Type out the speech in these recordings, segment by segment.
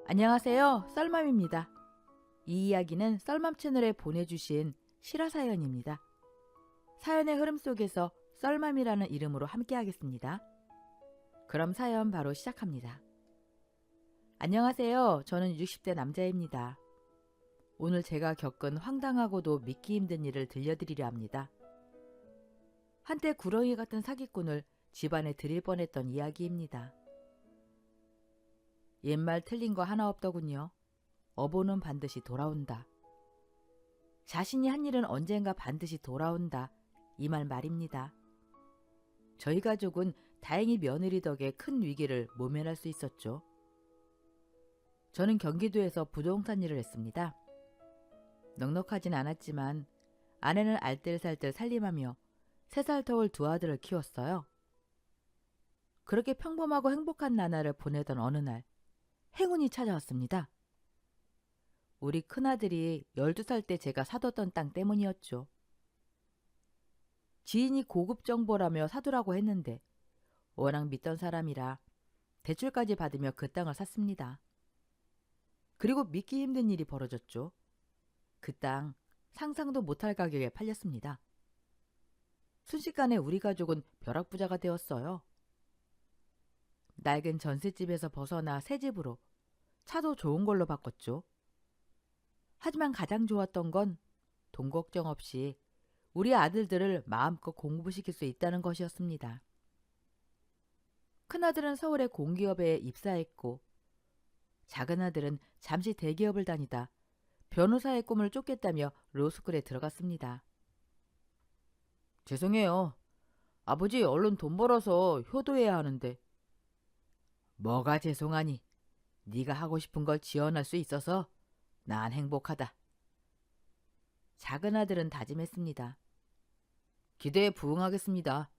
안녕하세요. 썰맘입니다. 이 이야기는 썰맘 채널에 보내주신 실화 사연입니다. 사연의 흐름 속에서 썰맘이라는 이름으로 함께 하겠습니다. 그럼 사연 바로 시작합니다. 안녕하세요. 저는 60대 남자입니다. 오늘 제가 겪은 황당하고도 믿기 힘든 일을 들려드리려 합니다. 한때 구렁이 같은 사기꾼을 집안에 들일 뻔했던 이야기입니다. 옛말 틀린 거 하나 없더군요. 어보는 반드시 돌아온다. 자신이 한 일은 언젠가 반드시 돌아온다. 이 말 말입니다. 저희 가족은 다행히 며느리 덕에 큰 위기를 모면할 수 있었죠. 저는 경기도에서 부동산 일을 했습니다. 넉넉하진 않았지만 아내는 알뜰살뜰 살림하며 3살 터울 2아들을 키웠어요. 그렇게 평범하고 행복한 나날을 보내던 어느 날 행운이 찾아왔습니다. 우리 큰아들이 12살 때 제가 사뒀던 땅 때문이었죠. 지인이 고급 정보라며 사두라고 했는데 워낙 믿던 사람이라 대출까지 받으며 그 땅을 샀습니다. 그리고 믿기 힘든 일이 벌어졌죠. 그 땅 상상도 못할 가격에 팔렸습니다. 순식간에 우리 가족은 벼락부자가 되었어요. 낡은 전셋집에서 벗어나 새 집으로 차도 좋은 걸로 바꿨죠. 하지만 가장 좋았던 건 돈 걱정 없이 우리 아들들을 마음껏 공부시킬 수 있다는 것이었습니다. 큰아들은 서울의 공기업에 입사했고 작은아들은 잠시 대기업을 다니다 변호사의 꿈을 쫓겠다며 로스쿨에 들어갔습니다. 죄송해요. 아버지 얼른 돈 벌어서 효도해야 하는데. 뭐가 죄송하니? 네가 하고 싶은 걸 지원할 수 있어서 난 행복하다. 작은아들은 다짐했습니다. 기대에 부응하겠습니다.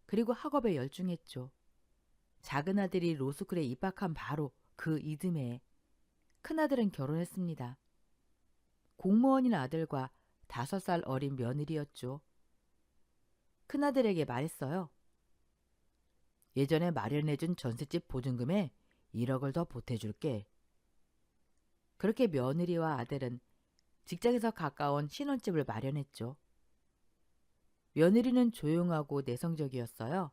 그리고 학업에 열중했죠. 작은아들이 로스쿨에 입학한 바로 그 이듬해에 큰아들은 결혼했습니다. 공무원인 아들과 5살 어린 며느리였죠. 큰아들에게 말했어요. 예전에 마련해준 전셋집 보증금에 1억을 더 보태줄게. 그렇게 며느리와 아들은 직장에서 가까운 신혼집을 마련했죠. 며느리는 조용하고 내성적이었어요.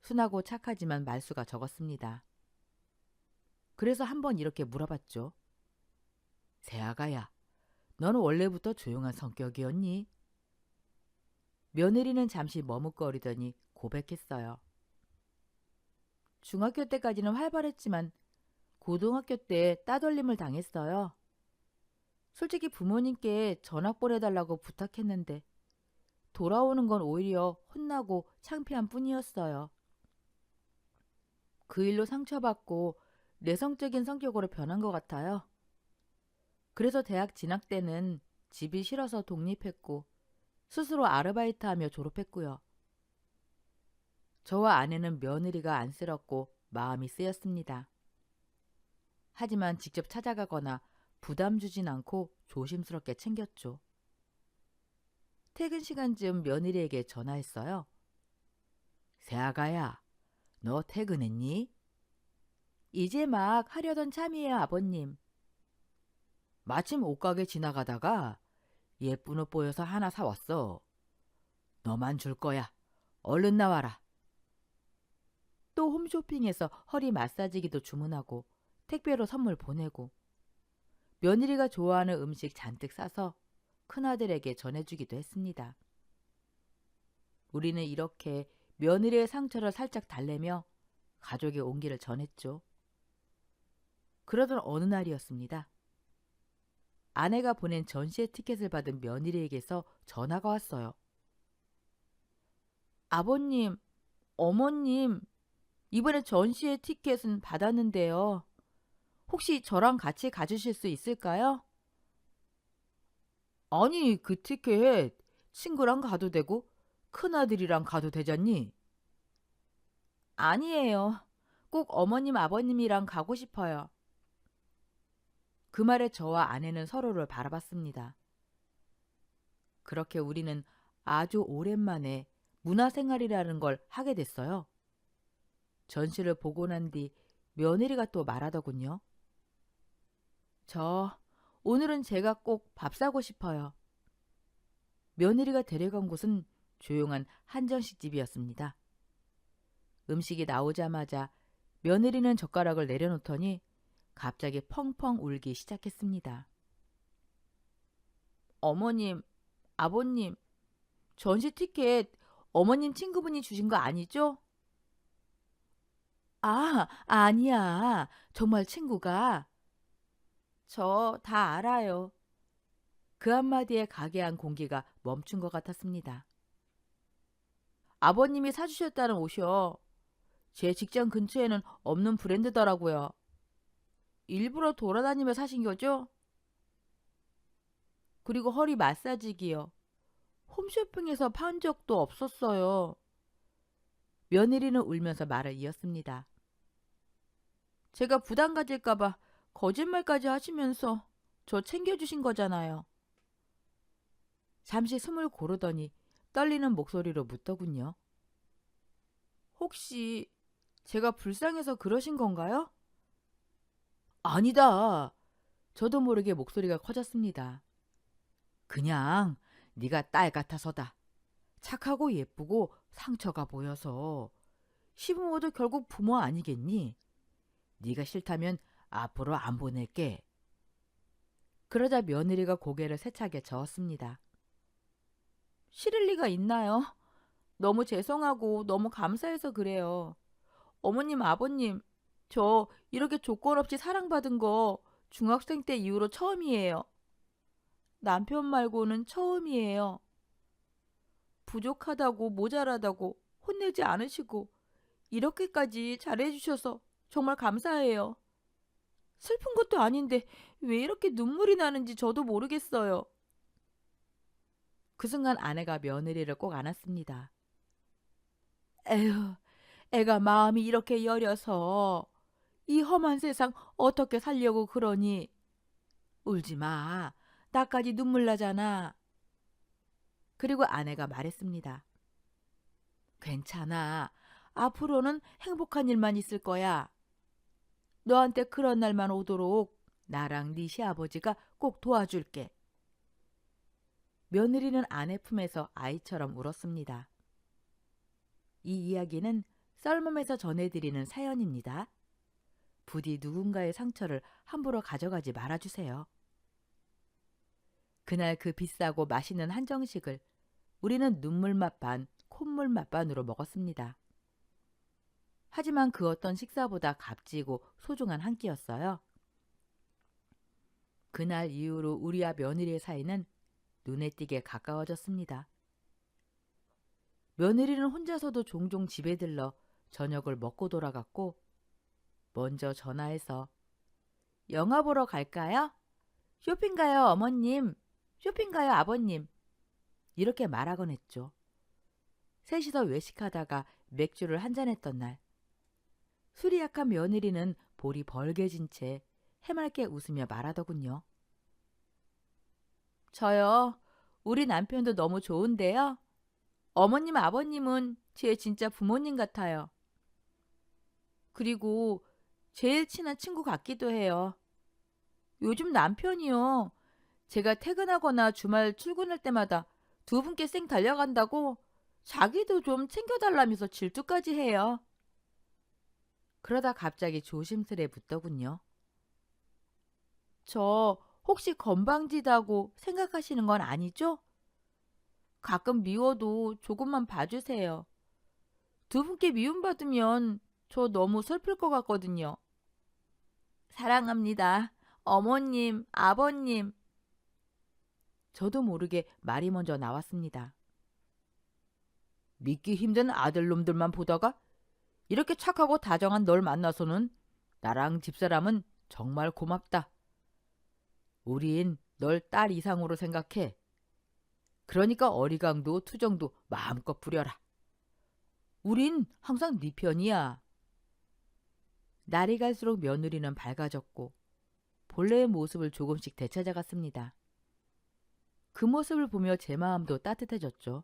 순하고 착하지만 말수가 적었습니다. 그래서 한번 이렇게 물어봤죠. 새아가야, 너는 원래부터 조용한 성격이었니? 며느리는 잠시 머뭇거리더니 고백했어요. 중학교 때까지는 활발했지만 고등학교 때 따돌림을 당했어요. 솔직히 부모님께 전학 보내달라고 부탁했는데 돌아오는 건 오히려 혼나고 창피한 뿐이었어요. 그 일로 상처받고 내성적인 성격으로 변한 것 같아요. 그래서 대학 진학 때는 집이 싫어서 독립했고 스스로 아르바이트하며 졸업했고요. 저와 아내는 며느리가 안쓰럽고 마음이 쓰였습니다. 하지만 직접 찾아가거나 부담 주진 않고 조심스럽게 챙겼죠. 퇴근 시간쯤 며느리에게 전화했어요. 새아가야, 너 퇴근했니? 이제 막 하려던 참이에요, 아버님. 마침 옷가게 지나가다가 예쁜 옷 보여서 하나 사왔어. 너만 줄 거야. 얼른 나와라. 또 홈쇼핑에서 허리 마사지기도 주문하고 택배로 선물 보내고 며느리가 좋아하는 음식 잔뜩 싸서 큰아들에게 전해주기도 했습니다. 우리는 이렇게 며느리의 상처를 살짝 달래며 가족의 온기를 전했죠. 그러던 어느 날이었습니다. 아내가 보낸 전시회 티켓을 받은 며느리에게서 전화가 왔어요. 아버님, 어머님, 이번에 전시회 티켓은 받았는데요. 혹시 저랑 같이 가주실 수 있을까요? 아니, 그 티켓 친구랑 가도 되고 큰아들이랑 가도 되잖니? 아니에요. 꼭 어머님, 아버님이랑 가고 싶어요. 그 말에 저와 아내는 서로를 바라봤습니다. 그렇게 우리는 아주 오랜만에 문화생활이라는 걸 하게 됐어요. 전시를 보고 난 뒤 며느리가 또 말하더군요. 오늘은 제가 꼭 밥 사고 싶어요. 며느리가 데려간 곳은 조용한 한정식 집이었습니다. 음식이 나오자마자 며느리는 젓가락을 내려놓더니 갑자기 펑펑 울기 시작했습니다. 어머님, 아버님, 전시 티켓 어머님 친구분이 주신 거 아니죠? 아니야. 정말 친구가. 저 다 알아요. 그 한마디에 가게 안 공기가 멈춘 것 같았습니다. 아버님이 사주셨다는 옷이요. 제 직장 근처에는 없는 브랜드더라고요. 일부러 돌아다니며 사신 거죠? 그리고 허리 마사지기요. 홈쇼핑에서 판 적도 없었어요. 며느리는 울면서 말을 이었습니다. 제가 부담 가질까봐 거짓말까지 하시면서 저 챙겨주신 거잖아요. 잠시 숨을 고르더니 떨리는 목소리로 묻더군요. 혹시 제가 불쌍해서 그러신 건가요? 아니다. 저도 모르게 목소리가 커졌습니다. 그냥 네가 딸 같아서다. 착하고 예쁘고 상처가 보여서. 시부모도 결국 부모 아니겠니? 네가 싫다면 앞으로 안 보낼게. 그러자 며느리가 고개를 세차게 저었습니다. 싫을 리가 있나요? 너무 죄송하고 너무 감사해서 그래요. 어머님, 아버님, 저 이렇게 조건 없이 사랑받은 거 중학생 때 이후로 처음이에요. 남편 말고는 처음이에요. 부족하다고 모자라다고 혼내지 않으시고 이렇게까지 잘해주셔서 정말 감사해요. 슬픈 것도 아닌데 왜 이렇게 눈물이 나는지 저도 모르겠어요. 그 순간 아내가 며느리를 꼭 안았습니다. 에휴, 애가 마음이 이렇게 여려서 이 험한 세상 어떻게 살려고 그러니? 울지 마. 나까지 눈물 나잖아. 그리고 아내가 말했습니다. 괜찮아. 앞으로는 행복한 일만 있을 거야. 너한테 그런 날만 오도록 나랑 네 시아버지가 꼭 도와줄게. 며느리는 아내 품에서 아이처럼 울었습니다. 이 이야기는 썰멈에서 전해드리는 사연입니다. 부디 누군가의 상처를 함부로 가져가지 말아주세요. 그날 그 비싸고 맛있는 한정식을 우리는 눈물맛 반, 콧물맛 반으로 먹었습니다. 하지만 그 어떤 식사보다 값지고 소중한 한 끼였어요. 그날 이후로 우리와 며느리의 사이는 눈에 띄게 가까워졌습니다. 며느리는 혼자서도 종종 집에 들러 저녁을 먹고 돌아갔고 먼저 전화해서 영화 보러 갈까요? 쇼핑 가요, 어머님. 쇼핑 가요, 아버님. 이렇게 말하곤 했죠. 셋이서 외식하다가 맥주를 한잔했던 날. 술이 약한 며느리는 볼이 벌개진 채 해맑게 웃으며 말하더군요. 저요, 우리 남편도 너무 좋은데요. 어머님, 아버님은 제 진짜 부모님 같아요. 그리고 제일 친한 친구 같기도 해요. 요즘 남편이요. 제가 퇴근하거나 주말 출근할 때마다 두 분께 쌩 달려간다고 자기도 좀 챙겨달라면서 질투까지 해요. 그러다 갑자기 조심스레 묻더군요. 저 혹시 건방지다고 생각하시는 건 아니죠? 가끔 미워도 조금만 봐주세요. 두 분께 미움받으면 저 너무 슬플 것 같거든요. 사랑합니다. 어머님, 아버님. 저도 모르게 말이 먼저 나왔습니다. 믿기 힘든 아들놈들만 보다가 이렇게 착하고 다정한 널 만나서는 나랑 집사람은 정말 고맙다. 우린 널 딸 이상으로 생각해. 그러니까 어리광도 투정도 마음껏 부려라. 우린 항상 네 편이야. 날이 갈수록 며느리는 밝아졌고 본래의 모습을 조금씩 되찾아갔습니다. 그 모습을 보며 제 마음도 따뜻해졌죠.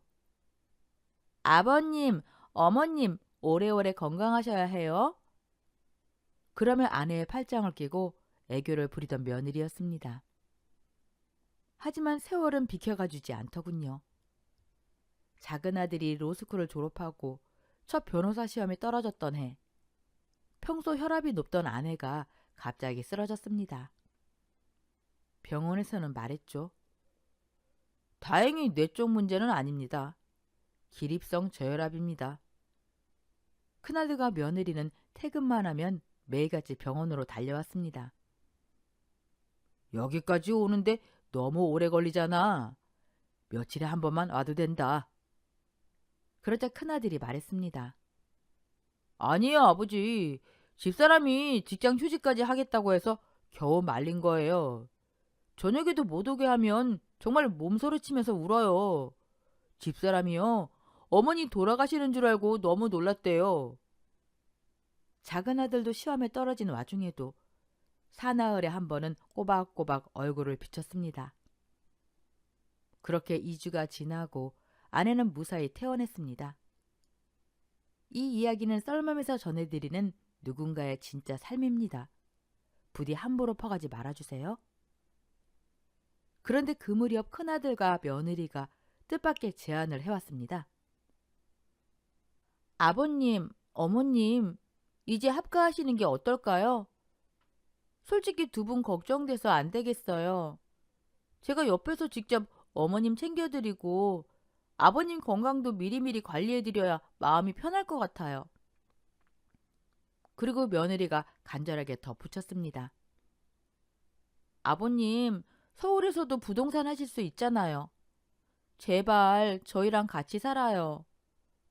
아버님, 어머님, 오래오래 건강하셔야 해요. 그러면 아내의 팔짱을 끼고 애교를 부리던 며느리였습니다. 하지만 세월은 비켜가주지 않더군요. 작은 아들이 로스쿨을 졸업하고 첫 변호사 시험에 떨어졌던 해, 평소 혈압이 높던 아내가 갑자기 쓰러졌습니다. 병원에서는 말했죠. 다행히 뇌 쪽 문제는 아닙니다. 기립성 저혈압입니다. 큰아들과 며느리는 퇴근만 하면 매일같이 병원으로 달려왔습니다. 여기까지 오는데 너무 오래 걸리잖아. 며칠에 한 번만 와도 된다. 그러자 큰아들이 말했습니다. 아니요, 아버지. 집사람이 직장 휴직까지 하겠다고 해서 겨우 말린 거예요. 저녁에도 못 오게 하면 정말 몸서리치면서 울어요. 집사람이요. 어머니 돌아가시는 줄 알고 너무 놀랐대요. 작은 아들도 시험에 떨어진 와중에도 사나흘에 한 번은 꼬박꼬박 얼굴을 비쳤습니다. 그렇게 2주가 지나고 아내는 무사히 퇴원했습니다. 이 이야기는 썰맘에서 전해드리는 누군가의 진짜 삶입니다. 부디 함부로 퍼가지 말아주세요. 그런데 그 무렵 큰아들과 며느리가 뜻밖의 제안을 해왔습니다. 아버님, 어머님, 이제 합가하시는 게 어떨까요? 솔직히 두 분 걱정돼서 안 되겠어요. 제가 옆에서 직접 어머님 챙겨드리고 아버님 건강도 미리미리 관리해드려야 마음이 편할 것 같아요. 그리고 며느리가 간절하게 덧붙였습니다. 아버님, 서울에서도 부동산 하실 수 있잖아요. 제발 저희랑 같이 살아요.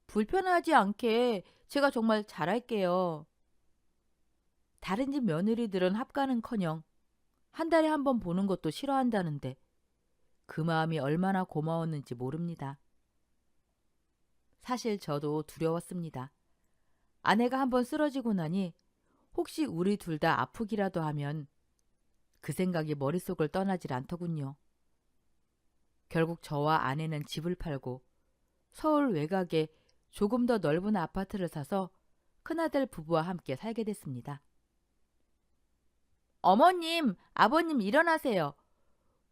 불편하지 않게 제가 정말 잘할게요. 다른 집 며느리들은 합가는커녕 한 달에 한 번 보는 것도 싫어한다는데 그 마음이 얼마나 고마웠는지 모릅니다. 사실 저도 두려웠습니다. 아내가 한번 쓰러지고 나니 혹시 우리 둘 다 아프기라도 하면 그 생각이 머릿속을 떠나질 않더군요. 결국 저와 아내는 집을 팔고 서울 외곽에 조금 더 넓은 아파트를 사서 큰아들 부부와 함께 살게 됐습니다. 어머님, 아버님 일어나세요.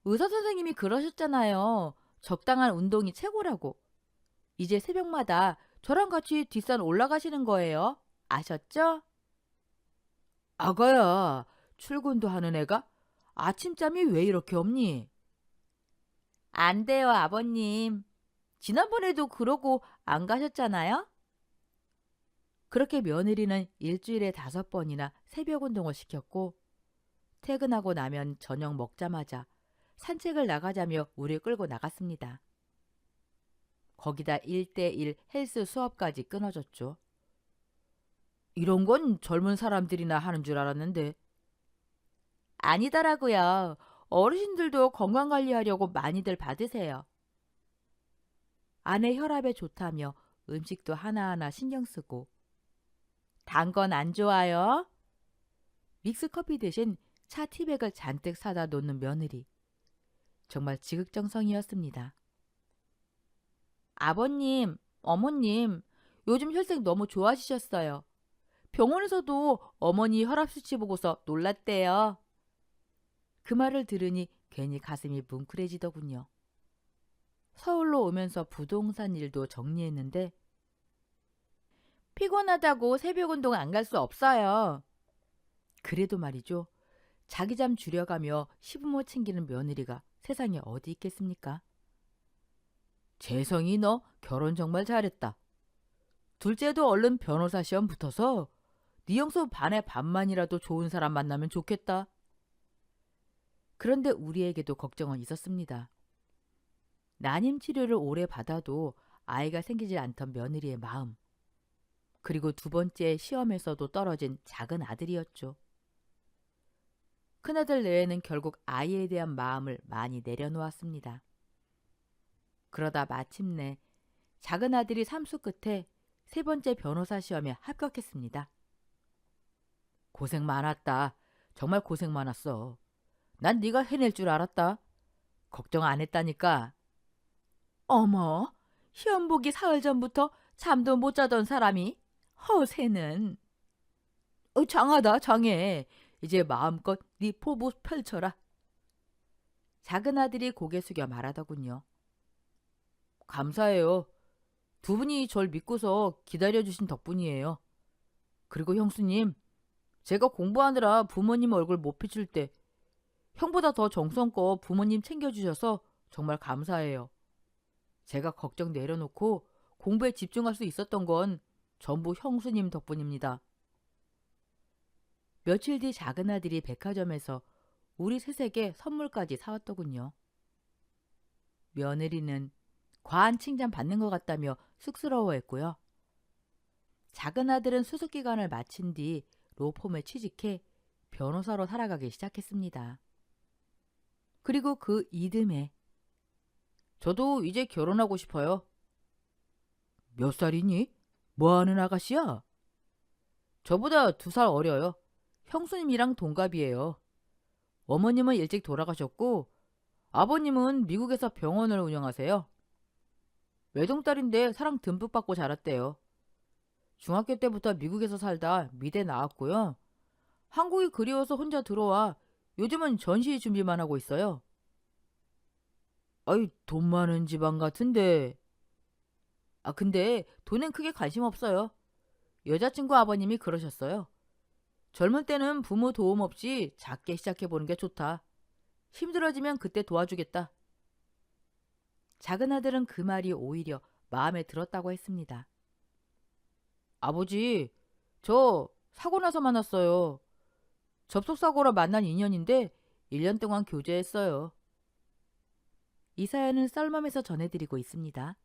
의사 선생님이 그러셨잖아요. 적당한 운동이 최고라고. 이제 새벽마다 저랑 같이 뒷산 올라가시는 거예요. 아셨죠? 아가야, 출근도 하는 애가 아침잠이 왜 이렇게 없니? 안 돼요, 아버님. 지난번에도 그러고 안 가셨잖아요? 그렇게 며느리는 일주일에 5번이나 새벽 운동을 시켰고 퇴근하고 나면 저녁 먹자마자 산책을 나가자며 우리 끌고 나갔습니다. 거기다 1대1 헬스 수업까지 끊어졌죠. 이런 건 젊은 사람들이나 하는 줄 알았는데. 아니더라고요. 어르신들도 건강관리하려고 많이들 받으세요. 아내 혈압에 좋다며 음식도 하나하나 신경 쓰고. 단 건 안 좋아요? 믹스커피 대신 차 티백을 잔뜩 사다 놓는 며느리. 정말 지극정성이었습니다. 아버님, 어머님, 요즘 혈색 너무 좋아지셨어요. 병원에서도 어머니 혈압 수치 보고서 놀랐대요. 그 말을 들으니 괜히 가슴이 뭉클해지더군요. 서울로 오면서 부동산 일도 정리했는데 피곤하다고 새벽 운동 안 갈 수 없어요. 그래도 말이죠. 자기 잠 줄여가며 시부모 챙기는 며느리가 세상에 어디 있겠습니까? 재성이 너 결혼 정말 잘했다. 둘째도 얼른 변호사 시험 붙어서 네 형수 반의 반만이라도 좋은 사람 만나면 좋겠다. 그런데 우리에게도 걱정은 있었습니다. 난임 치료를 오래 받아도 아이가 생기지 않던 며느리의 마음. 그리고 두 번째 시험에서도 떨어진 작은 아들이었죠. 큰아들 내외는 결국 아이에 대한 마음을 많이 내려놓았습니다. 그러다 마침내 작은 아들이 삼수 끝에 3번째 변호사 시험에 합격했습니다. 고생 많았다. 정말 고생 많았어. 난 네가 해낼 줄 알았다. 걱정 안 했다니까. 어머, 시험 보기 사흘 전부터 잠도 못 자던 사람이 허세는. 장하다 장해. 이제 마음껏 네 포부 펼쳐라. 작은 아들이 고개 숙여 말하더군요. 감사해요. 두 분이 절 믿고서 기다려주신 덕분이에요. 그리고 형수님, 제가 공부하느라 부모님 얼굴 못 비출 때 형보다 더 정성껏 부모님 챙겨주셔서 정말 감사해요. 제가 걱정 내려놓고 공부에 집중할 수 있었던 건 전부 형수님 덕분입니다. 며칠 뒤 작은 아들이 백화점에서 우리 셋에게 선물까지 사왔더군요. 며느리는 과한 칭찬 받는 것 같다며 쑥스러워했고요. 작은 아들은 수습기간을 마친 뒤 로펌에 취직해 변호사로 살아가기 시작했습니다. 그리고 그 이듬해 저도 이제 결혼하고 싶어요. 몇 살이니? 뭐하는 아가씨야? 저보다 2살 어려요. 형수님이랑 동갑이에요. 어머님은 일찍 돌아가셨고 아버님은 미국에서 병원을 운영하세요. 외동딸인데 사랑 듬뿍 받고 자랐대요. 중학교 때부터 미국에서 살다 미대 나왔고요. 한국이 그리워서 혼자 들어와 요즘은 전시 준비만 하고 있어요. 아이, 돈 많은 집안 같은데. 근데 돈엔 크게 관심 없어요. 여자친구 아버님이 그러셨어요. 젊을 때는 부모 도움 없이 작게 시작해보는 게 좋다. 힘들어지면 그때 도와주겠다. 작은 아들은 그 말이 오히려 마음에 들었다고 했습니다. 아버지, 저 사고 나서 만났어요. 접촉사고로 만난 인연인데 1년 동안 교제했어요. 이 사연은 썰맘에서 전해드리고 있습니다.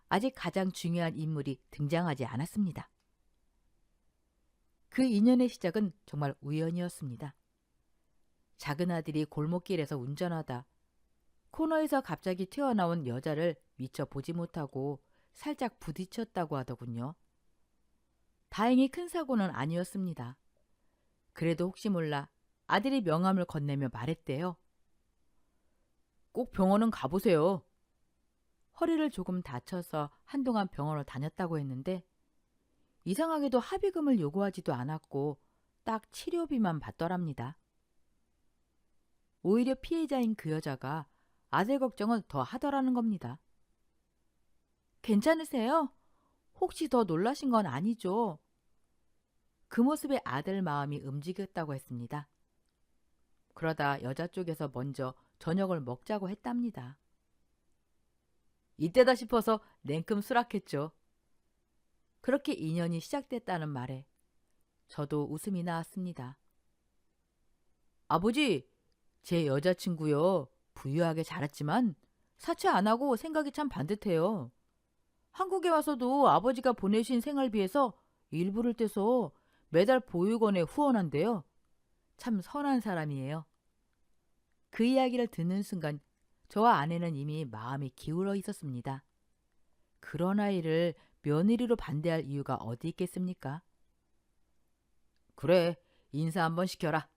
아직 가장 중요한 인물이 등장하지 않았습니다. 그 인연의 시작은 정말 우연이었습니다. 작은 아들이 골목길에서 운전하다 코너에서 갑자기 튀어나온 여자를 미처 보지 못하고 살짝 부딪혔다고 하더군요. 다행히 큰 사고는 아니었습니다. 그래도 혹시 몰라 아들이 명함을 건네며 말했대요. 꼭 병원은 가보세요. 허리를 조금 다쳐서 한동안 병원을 다녔다고 했는데 이상하게도 합의금을 요구하지도 않았고 딱 치료비만 받더랍니다. 오히려 피해자인 그 여자가 아들 걱정을 더 하더라는 겁니다. 괜찮으세요? 혹시 더 놀라신 건 아니죠? 그 모습에 아들 마음이 움직였다고 했습니다. 그러다 여자 쪽에서 먼저 저녁을 먹자고 했답니다. 이때다 싶어서 냉큼 수락했죠. 그렇게 인연이 시작됐다는 말에 저도 웃음이 나왔습니다. 아버지, 제 여자친구요. 부유하게 자랐지만 사채 안 하고 생각이 참 반듯해요. 한국에 와서도 아버지가 보내신 생활비에서 일부를 떼서 매달 보육원에 후원한대요. 참 선한 사람이에요. 그 이야기를 듣는 순간 저와 아내는 이미 마음이 기울어 있었습니다. 그런 아이를 며느리로 반대할 이유가 어디 있겠습니까? 그래, 인사 한번 시켜라.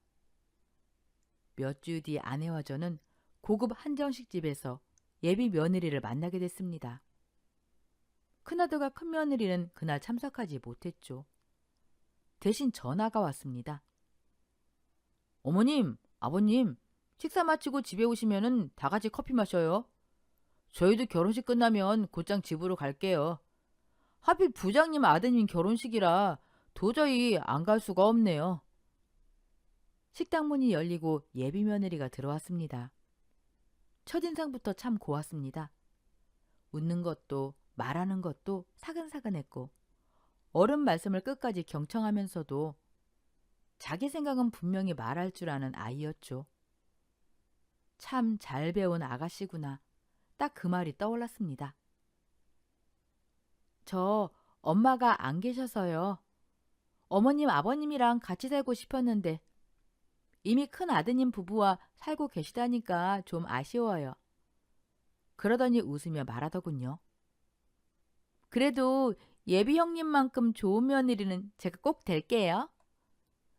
몇 주 뒤 아내와 저는 고급 한정식 집에서 예비 며느리를 만나게 됐습니다. 큰아들과 큰며느리는 그날 참석하지 못했죠. 대신 전화가 왔습니다. 어머님, 아버님, 식사 마치고 집에 오시면은 다 같이 커피 마셔요. 저희도 결혼식 끝나면 곧장 집으로 갈게요. 하필 부장님 아드님 결혼식이라 도저히 안 갈 수가 없네요. 식당 문이 열리고 예비 며느리가 들어왔습니다. 첫인상부터 참 고왔습니다. 웃는 것도 말하는 것도 사근사근했고 어른 말씀을 끝까지 경청하면서도 자기 생각은 분명히 말할 줄 아는 아이였죠. 참 잘 배운 아가씨구나. 딱 그 말이 떠올랐습니다. 저 엄마가 안 계셔서요. 어머님 아버님이랑 같이 살고 싶었는데 이미 큰 아드님 부부와 살고 계시다니까 좀 아쉬워요. 그러더니 웃으며 말하더군요. 그래도 예비 형님만큼 좋은 며느리는 제가 꼭 될게요.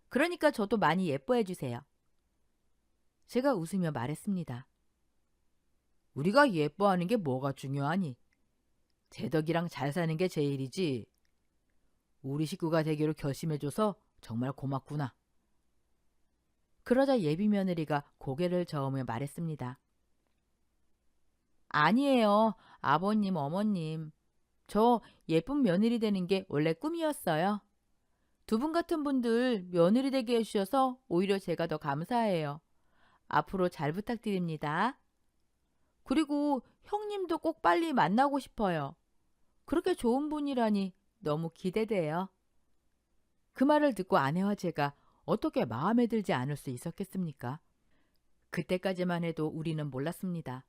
그러니까 저도 많이 예뻐해 주세요. 제가 웃으며 말했습니다. 우리가 예뻐하는 게 뭐가 중요하니? 제덕이랑 잘 사는 게 제일이지. 우리 식구가 되기로 결심해줘서 정말 고맙구나. 그러자 예비 며느리가 고개를 저으며 말했습니다. 아니에요, 아버님, 어머님. 저 예쁜 며느리 되는 게 원래 꿈이었어요. 두 분 같은 분들 며느리 되게 해주셔서 오히려 제가 더 감사해요. 앞으로 잘 부탁드립니다. 그리고 형님도 꼭 빨리 만나고 싶어요. 그렇게 좋은 분이라니 너무 기대돼요. 그 말을 듣고 아내와 제가 어떻게 마음에 들지 않을 수 있었겠습니까? 그때까지만 해도 우리는 몰랐습니다.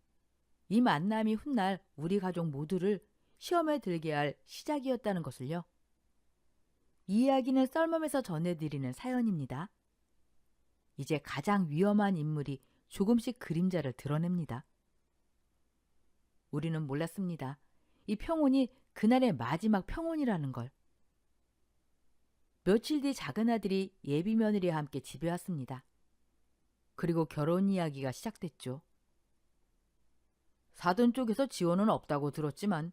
이 만남이 훗날 우리 가족 모두를 시험에 들게 할 시작이었다는 것을요. 이 이야기는 썰멈에서 전해드리는 사연입니다. 이제 가장 위험한 인물이 조금씩 그림자를 드러냅니다. 우리는 몰랐습니다. 이 평온이 그날의 마지막 평온이라는 걸. 며칠 뒤 작은 아들이 예비 며느리와 함께 집에 왔습니다. 그리고 결혼 이야기가 시작됐죠. 사돈 쪽에서 지원은 없다고 들었지만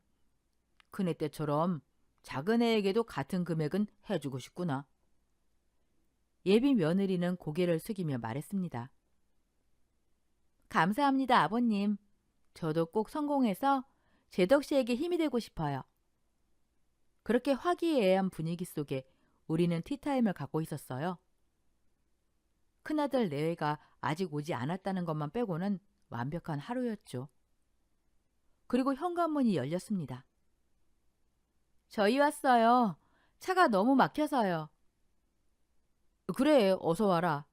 큰애 때처럼 작은 애에게도 같은 금액은 해주고 싶구나. 예비 며느리는 고개를 숙이며 말했습니다. 감사합니다, 아버님. 저도 꼭 성공해서 제덕 씨에게 힘이 되고 싶어요. 그렇게 화기애애한 분위기 속에 우리는 티타임을 갖고 있었어요. 큰아들 내외가 아직 오지 않았다는 것만 빼고는 완벽한 하루였죠. 그리고 현관문이 열렸습니다. 저희 왔어요. 차가 너무 막혀서요. 그래, 어서 와라.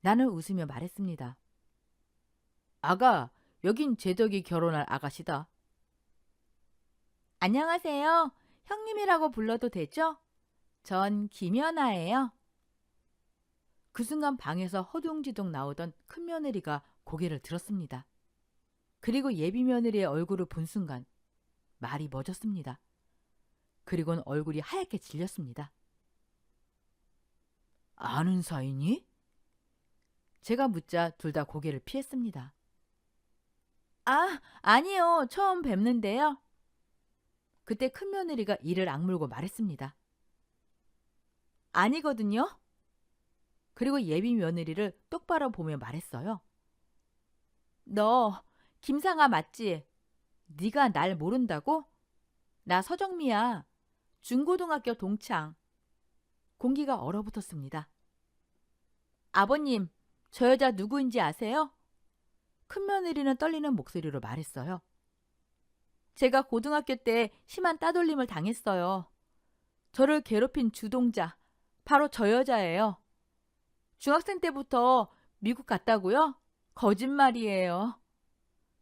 나는 웃으며 말했습니다. 아가, 여긴 제덕이 결혼할 아가씨다. 안녕하세요. 형님이라고 불러도 되죠? 전 김연아예요. 그 순간 방에서 허둥지둥 나오던 큰며느리가 고개를 들었습니다. 그리고 예비 며느리의 얼굴을 본 순간 말이 멎었습니다. 그리고는 얼굴이 하얗게 질렸습니다. 아는 사이니? 제가 묻자 둘 다 고개를 피했습니다. 아, 아니요. 처음 뵙는데요. 그때 큰며느리가 이를 악물고 말했습니다. 아니거든요. 그리고 예비 며느리를 똑바로 보며 말했어요. 너 김상아 맞지? 네가 날 모른다고? 나 서정미야. 중고등학교 동창. 공기가 얼어붙었습니다. 아버님, 저 여자 누구인지 아세요? 큰며느리는 떨리는 목소리로 말했어요. 제가 고등학교 때 심한 따돌림을 당했어요. 저를 괴롭힌 주동자, 바로 저 여자예요. 중학생 때부터 미국 갔다고요? 거짓말이에요.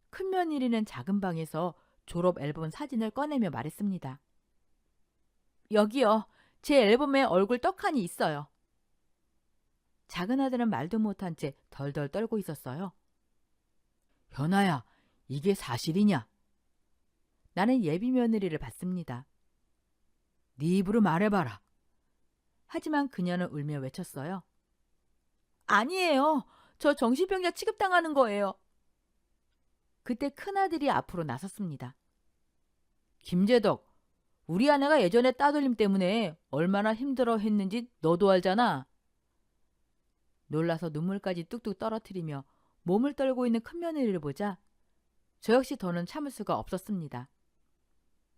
큰며느리는 작은 방에서 졸업 앨범 사진을 꺼내며 말했습니다. 여기요. 제 앨범에 얼굴 떡하니 있어요. 작은 아들은 말도 못한 채 덜덜 떨고 있었어요. 현아야, 이게 사실이냐? 나는 예비 며느리를 봤습니다. 네 입으로 말해봐라. 하지만 그녀는 울며 외쳤어요. 아니에요. 저 정신병자 취급당하는 거예요. 그때 큰아들이 앞으로 나섰습니다. 김재덕, 우리 아내가 예전에 따돌림 때문에 얼마나 힘들어 했는지 너도 알잖아. 놀라서 눈물까지 뚝뚝 떨어뜨리며 몸을 떨고 있는 큰며느리를 보자 저 역시 더는 참을 수가 없었습니다.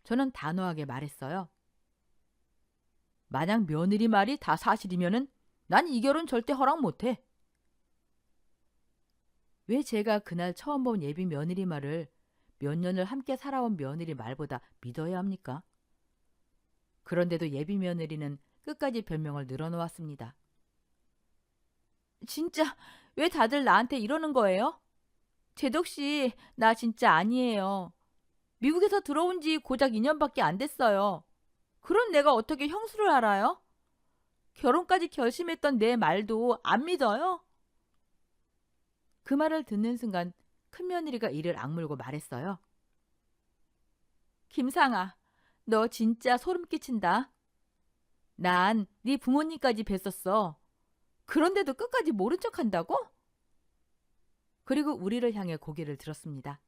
저는 단호하게 말했어요. 만약 며느리 말이 다 사실이면은 난 이 결혼 절대 허락 못해. 왜 제가 그날 처음 본 예비 며느리 말을 몇 년을 함께 살아온 며느리 말보다 믿어야 합니까? 그런데도 예비 며느리는 끝까지 변명을 늘어놓았습니다. 진짜 왜 다들 나한테 이러는 거예요? 재덕 씨, 나 진짜 아니에요. 미국에서 들어온 지 고작 2년밖에 안 됐어요. 그런 내가 어떻게 형수를 알아요? 결혼까지 결심했던 내 말도 안 믿어요? 그 말을 듣는 순간 큰며느리가 이를 악물고 말했어요. 김상아, 너 진짜 소름 끼친다. 난 네 부모님까지 뵀었어. 그런데도 끝까지 모른 척한다고? 그리고 우리를 향해 고개를 들었습니다.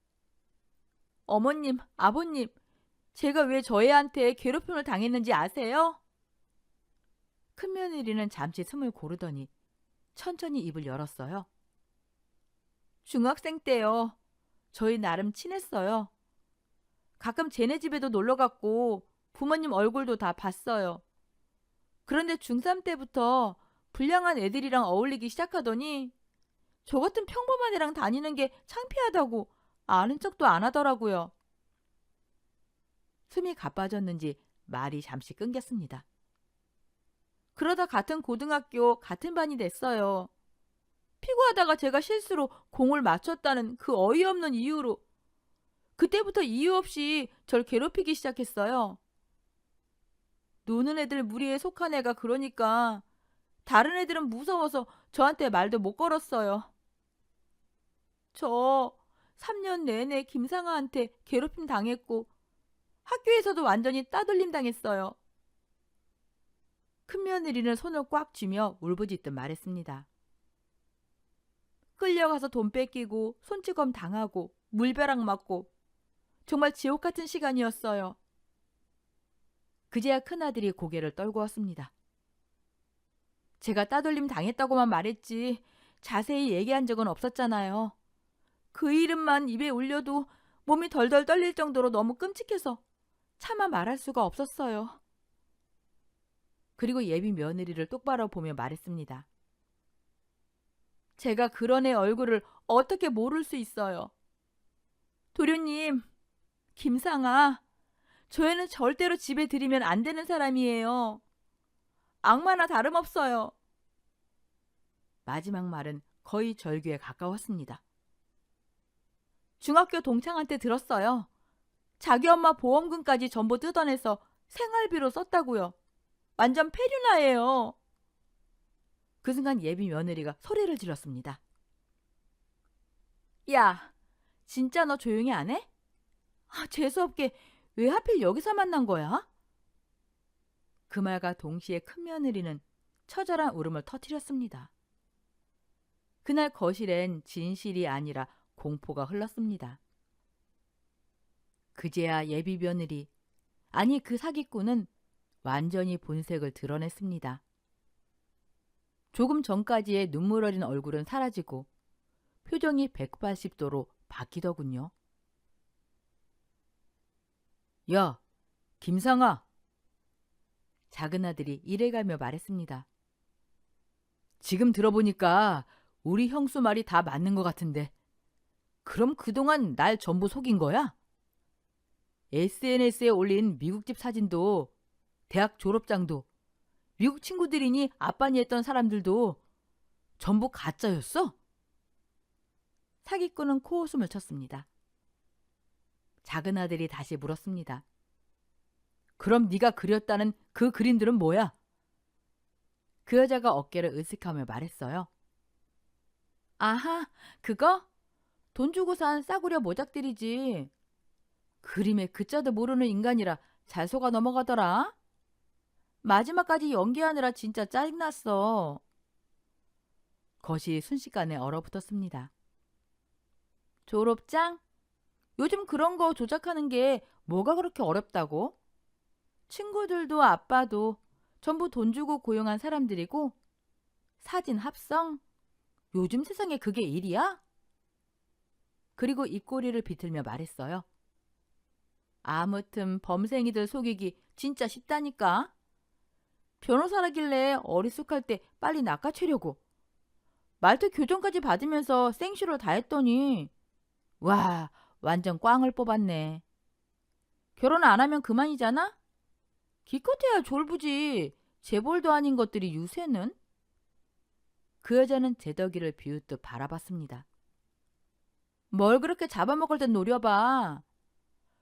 어머님, 아버님, 제가 왜 저 애한테 괴롭힘을 당했는지 아세요? 큰며느리는 잠시 숨을 고르더니 천천히 입을 열었어요. 중학생 때요. 저희 나름 친했어요. 가끔 쟤네 집에도 놀러 갔고 부모님 얼굴도 다 봤어요. 그런데 중3 때부터 불량한 애들이랑 어울리기 시작하더니 저 같은 평범한 애랑 다니는 게 창피하다고 아는 척도 안 하더라고요. 숨이 가빠졌는지 말이 잠시 끊겼습니다. 그러다 같은 고등학교 같은 반이 됐어요. 피고하다가 제가 실수로 공을 맞췄다는 그 어이없는 이유로 그때부터 이유 없이 절 괴롭히기 시작했어요. 노는 애들 무리에 속한 애가 그러니까 다른 애들은 무서워서 저한테 말도 못 걸었어요. 저 3년 내내 김상아한테 괴롭힘 당했고 학교에서도 완전히 따돌림 당했어요. 큰며느리는 손을 꽉 쥐며 울부짖듯 말했습니다. 끌려가서 돈 뺏기고 손찌검 당하고 물벼락 맞고 정말 지옥 같은 시간이었어요. 그제야 큰아들이 고개를 떨구었습니다. 제가 따돌림 당했다고만 말했지 자세히 얘기한 적은 없었잖아요. 그 이름만 입에 올려도 몸이 덜덜 떨릴 정도로 너무 끔찍해서 차마 말할 수가 없었어요. 그리고 예비 며느리를 똑바로 보며 말했습니다. 제가 그런 애 얼굴을 어떻게 모를 수 있어요. 도련님, 김상아, 저 애는 절대로 집에 들이면 안 되는 사람이에요. 악마나 다름없어요. 마지막 말은 거의 절규에 가까웠습니다. 중학교 동창한테 들었어요. 자기 엄마 보험금까지 전부 뜯어내서 생활비로 썼다고요. 완전 페류나예요. 그 순간 예비 며느리가 소리를 질렀습니다. 야, 진짜 너 조용히 안 해? 재수없게 왜 하필 여기서 만난 거야? 그 말과 동시에 큰며느리는 처절한 울음을 터뜨렸습니다. 그날 거실엔 진실이 아니라 공포가 흘렀습니다. 그제야 예비 며느리, 아니 그 사기꾼은 완전히 본색을 드러냈습니다. 조금 전까지의 눈물 어린 얼굴은 사라지고 표정이 180도로 바뀌더군요. 야, 김상아! 작은 아들이 이래가며 말했습니다. 지금 들어보니까 우리 형수 말이 다 맞는 것 같은데 그럼 그동안 날 전부 속인 거야? SNS에 올린 미국집 사진도 대학 졸업장도 미국 친구들이니 아빠니 했던 사람들도 전부 가짜였어? 사기꾼은 코웃음을 쳤습니다. 작은 아들이 다시 물었습니다. 그럼 네가 그렸다는 그 그림들은 뭐야? 그 여자가 어깨를 으쓱하며 말했어요. 아하, 그거? 돈 주고 산 싸구려 모작들이지. 그림에 글자도 모르는 인간이라 잘 속아 넘어가더라. 마지막까지 연기하느라 진짜 짜증났어. 거실이 순식간에 얼어붙었습니다. 졸업장? 요즘 그런 거 조작하는 게 뭐가 그렇게 어렵다고? 친구들도 아빠도 전부 돈 주고 고용한 사람들이고 사진 합성? 요즘 세상에 그게 일이야? 그리고 입꼬리를 비틀며 말했어요. 아무튼 범생이들 속이기 진짜 쉽다니까. 변호사라길래 어리숙할 때 빨리 낚아채려고. 말투 교정까지 받으면서 생쇼를 다 했더니 와, 완전 꽝을 뽑았네. 결혼 안 하면 그만이잖아? 기껏해야 졸부지. 재벌도 아닌 것들이 유세는? 그 여자는 제덕이를 비웃듯 바라봤습니다. 뭘 그렇게 잡아먹을 땐 노려봐.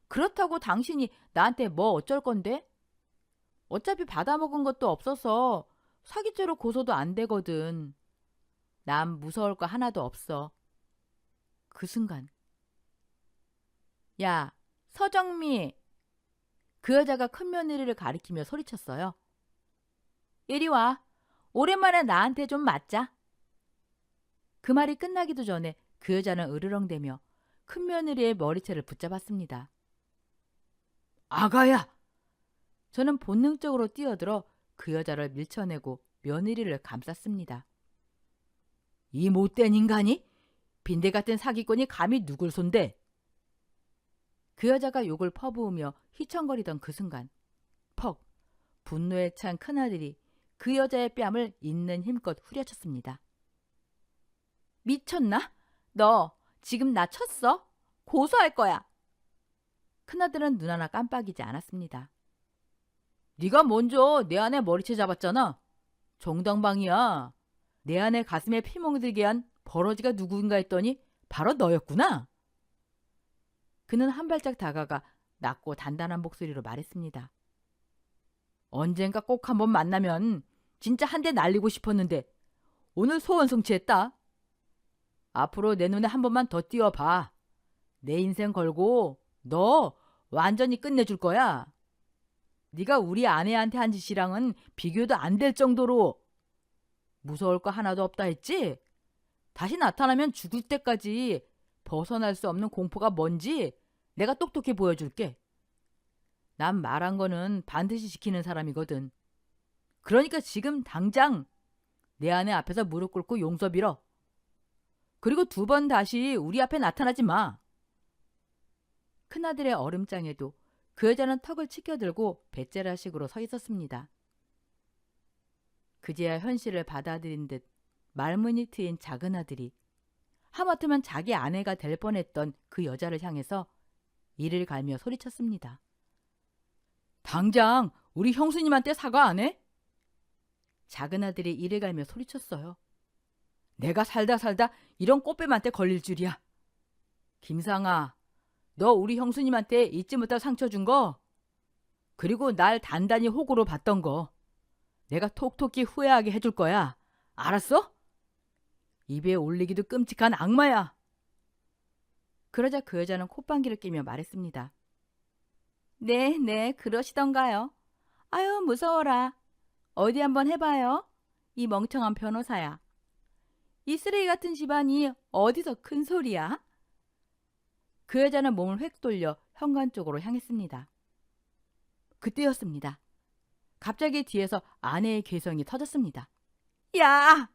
그렇다고 당신이 나한테 뭐 어쩔 건데? 어차피 받아먹은 것도 없어서 사기죄로 고소도 안 되거든. 난 무서울 거 하나도 없어. 그 순간. 야, 서정미. 그 여자가 큰며느리를 가리키며 소리쳤어요. 이리 와. 오랜만에 나한테 좀 맞자. 그 말이 끝나기도 전에 그 여자는 으르렁대며 큰며느리의 머리채를 붙잡았습니다. 아가야! 저는 본능적으로 뛰어들어 그 여자를 밀쳐내고 며느리를 감쌌습니다. 이 못된 인간이? 빈대 같은 사기꾼이 감히 누굴 손대? 그 여자가 욕을 퍼부으며 휘청거리던 그 순간 퍽! 분노에 찬 큰아들이 그 여자의 뺨을 있는 힘껏 후려쳤습니다. 미쳤나? 너 지금 나 쳤어? 고소할 거야. 큰아들은 눈 하나 깜빡이지 않았습니다. 네가 먼저 내 아내 머리채 잡았잖아. 정당방이야. 내 아내 가슴에 피 멍들게 한 버러지가 누구인가 했더니 바로 너였구나. 그는 한 발짝 다가가 낮고 단단한 목소리로 말했습니다. 언젠가 꼭 한번 만나면 진짜 한 대 날리고 싶었는데 오늘 소원 성취했다. 앞으로 내 눈에 한 번만 더 띄워봐. 내 인생 걸고 너 완전히 끝내줄 거야. 네가 우리 아내한테 한 짓이랑은 비교도 안 될 정도로. 무서울 거 하나도 없다 했지? 다시 나타나면 죽을 때까지 벗어날 수 없는 공포가 뭔지 내가 똑똑히 보여줄게. 난 말한 거는 반드시 지키는 사람이거든. 그러니까 지금 당장 내 아내 앞에서 무릎 꿇고 용서 빌어. 그리고 2번 다시 우리 앞에 나타나지 마. 큰아들의 얼음장에도 그 여자는 턱을 치켜들고 배째라식으로 서 있었습니다. 그제야 현실을 받아들인 듯 말문이 트인 작은 아들이 하마터면 자기 아내가 될 뻔했던 그 여자를 향해서 이를 갈며 소리쳤습니다. 당장 우리 형수님한테 사과 안 해? 작은 아들이 이를 갈며 소리쳤어요. 내가 살다 이런 꽃뱀한테 걸릴 줄이야. 김상아, 너 우리 형수님한테 잊지 못할 상처 준 거, 그리고 날 단단히 호구로 봤던 거 내가 톡톡히 후회하게 해줄 거야. 알았어? 입에 올리기도 끔찍한 악마야. 그러자 그 여자는 콧방귀를 끼며 말했습니다. 네, 그러시던가요. 아유, 무서워라. 어디 한번 해봐요. 이 멍청한 변호사야. 이 쓰레기 같은 집안이 어디서 큰 소리야? 그 여자는 몸을 획 돌려 현관 쪽으로 향했습니다. 그때였습니다. 갑자기 뒤에서 아내의 괴성이 터졌습니다. 야!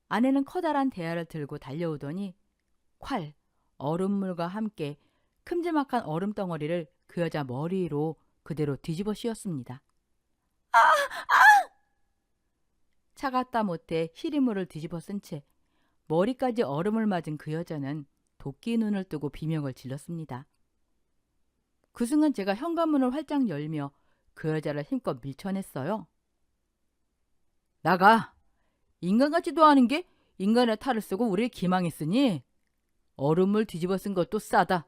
아내는 커다란 대야를 들고 달려오더니 콸! 얼음물과 함께 큼지막한 얼음 덩어리를 그 여자 머리 위로 그대로 뒤집어 씌웠습니다. 차갑다 못해 시리물을 뒤집어 쓴 채 머리까지 얼음을 맞은 그 여자는 도끼 눈을 뜨고 비명을 질렀습니다. 그 순간 제가 현관문을 활짝 열며 그 여자를 힘껏 밀쳐냈어요. 나가! 인간 같지도 않은 게 인간의 탈을 쓰고 우리를 기망했으니 얼음을 뒤집어 쓴 것도 싸다.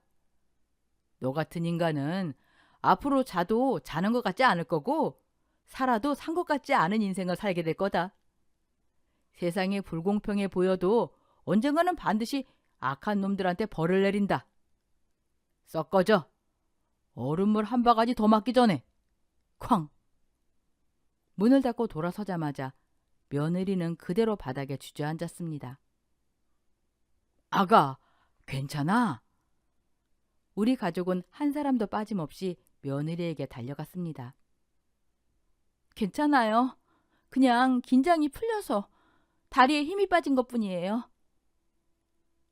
너 같은 인간은 앞으로 자도 자는 것 같지 않을 거고 살아도 산 것 같지 않은 인생을 살게 될 거다. 세상이 불공평해 보여도 언젠가는 반드시 악한 놈들한테 벌을 내린다. 썩 꺼져. 얼음물 한 바가지 더 맞기 전에. 쾅! 문을 닫고 돌아서자마자 며느리는 그대로 바닥에 주저앉았습니다. 아가, 괜찮아? 우리 가족은 한 사람도 빠짐없이 며느리에게 달려갔습니다. 괜찮아요. 그냥 긴장이 풀려서 다리에 힘이 빠진 것뿐이에요.